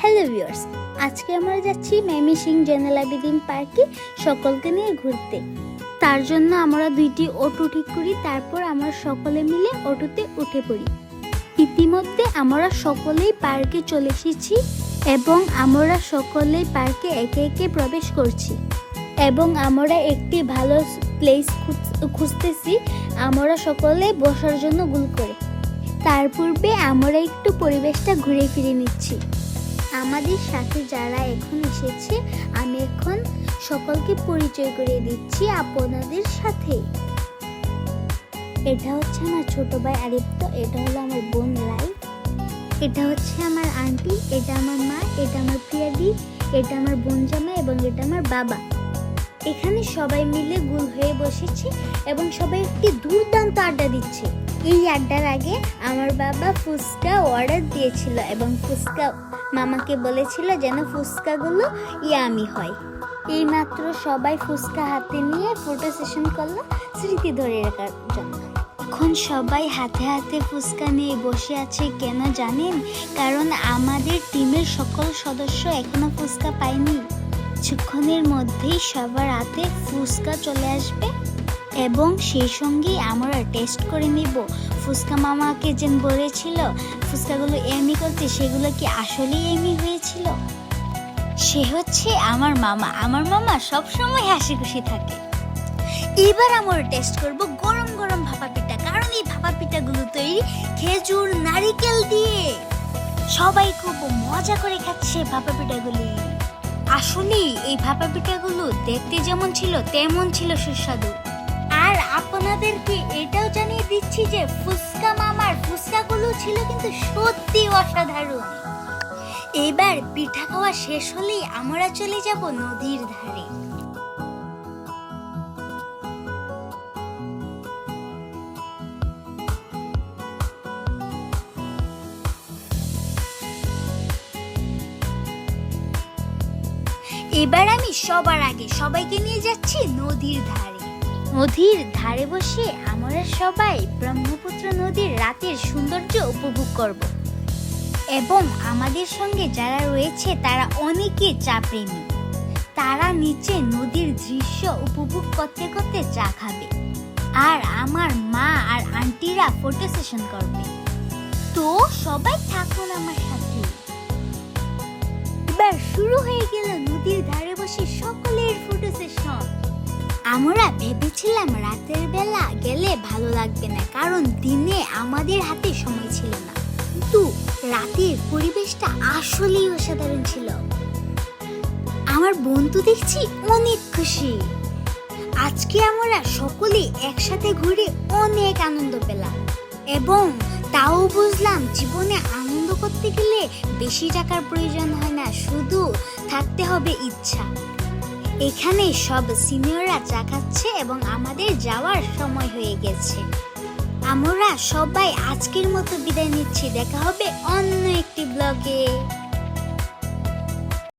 Hello viewers, আজকে আমরা যাচ্ছি ময়মনসিংহ জয়নুল আবেদীন পার্কে সকলকে নিয়ে ঘুরতে। তার জন্য আমরা দুইটি অটো ঠিক করি, তারপর আমরা সকলে মিলে অটোতে উঠে পড়ি। ইতিমধ্যে আমরা সকলেই পার্কে চলে এসেছি এবং আমরা সকলেই পার্কে একে একে প্রবেশ করছি এবং আমরা একটি ভালো প্লেস খুঁজতেছি আমরা সকলে বসার জন্য গোল করে। তার পূর্বে আমরা একটু পরিবেশটা ঘুরে ফিরে নিচ্ছি। আমাদের সাথে যারা এখন এসেছে আমি এখন সকলকে পরিচয় করিয়ে দিচ্ছি আপনাদের সাথে। এটা হচ্ছে আমার ছোট ভাই আরিফতো, এটা হলো আমার বোন লাই, এটা হচ্ছে আমার আন্টি, এটা আমার মা, এটা আমার প্রিয়াদি, এটা আমার বোন জামাই এবং এটা আমার বাবা। এখানে সবাই মিলে গোল হয়ে বসেছে এবং সবাই একটি দুর্দান্ত আড্ডা দিচ্ছে। এই আড্ডার আগে আমার বাবা ফুচকা অর্ডার দিয়েছিল এবং ফুচকা মামাকে বলেছিল যেন ফুচকাগুলো ইয়ামি হয়। এইমাত্র সবাই ফুচকা হাতে নিয়ে ফটো সেশন করলো স্মৃতি ধরে রাখার জন্য। এখন সবাই হাতে হাতে ফুচকা নিয়ে বসে আছে, কেন জানেন? কারণ আমাদের টিমের সকল সদস্য এখনো ফুচকা পায়নি। কিছুক্ষণের মধ্যেই সবার হাতে ফুচকা চলে আসবে এবং সেই সঙ্গেই আমরা টেস্ট করে নিব ফুচকা মামাকে যেন বলেছিল ফুচকাগুলো এমি করতে, সেগুলো কি আসলেই এমি হয়েছিল? সে হচ্ছে আমার মামা। আমার মামা সবসময় হাসি খুশি থাকে। এবার আমরা টেস্ট করব গরম গরম ভাপা পিঠা, কারণ এই ভাপা পিঠাগুলো তৈরি খেজুর নারিকেল দিয়ে। সবাই খুব মজা করে খাচ্ছে ভাপা পিঠাগুলি। আসলে এই ভাপা পিঠাগুলো দেখতে যেমন ছিল তেমন ছিল সুস্বাদু। আর আপনাদেরকে এটাও জানিয়ে দিচ্ছি যে ফুচকা মামার ফুচকাগুলো ছিল কিন্তু সত্যি অসাধারণ। এবার পিঠা খাওয়া শেষ হলেই আমরা চলে যাব নদীর ধারে। এবার আমি সবার আগে সবাইকে নিয়ে যাচ্ছি নদীর ধারে। নদীর ধারে বসে আমরা সবাই ব্রহ্মপুত্র নদীর রাতের সৌন্দর্য উপভোগ করব এবং আমাদের সঙ্গে যারা রয়েছে তারা অনেকে চা প্রেমী। তারা নিচে নদীর দৃশ্য উপভোগ করতে করতে চা খাবে আর আমার মা আর আন্টিরা ফটো সেশন করবে। তো সবাই থাকুন আমার সাথে। এবার শুরু হয়ে গেল নদীর ধারে বসে সকলের ফটো সেশন। আমরা ভেবেছিলাম রাতের বেলা গেলে ভালো লাগবে না, কারণ দিনে আমাদের হাতে সময় ছিল না, কিন্তু রাতের পরিবেশটা আসলেই অসাধারণ ছিল। আমার বন্ধু দেখছি অনেক খুশি। আজকে আমরা সকলে একসাথে ঘুরে অনেক আনন্দ পেলাম এবং তাও বুঝলাম জীবনে আনন্দ করতে গেলে বেশি টাকার প্রয়োজন হয় না, শুধু থাকতে হবে ইচ্ছা। এখানে সব সিনিয়ররা চা খাচ্ছে এবং আমাদের যাওয়ার সময় হয়ে গেছে। আমরা সবাই আজকের মতো বিদায় নিচ্ছি। দেখা হবে অন্য একটি ব্লগে।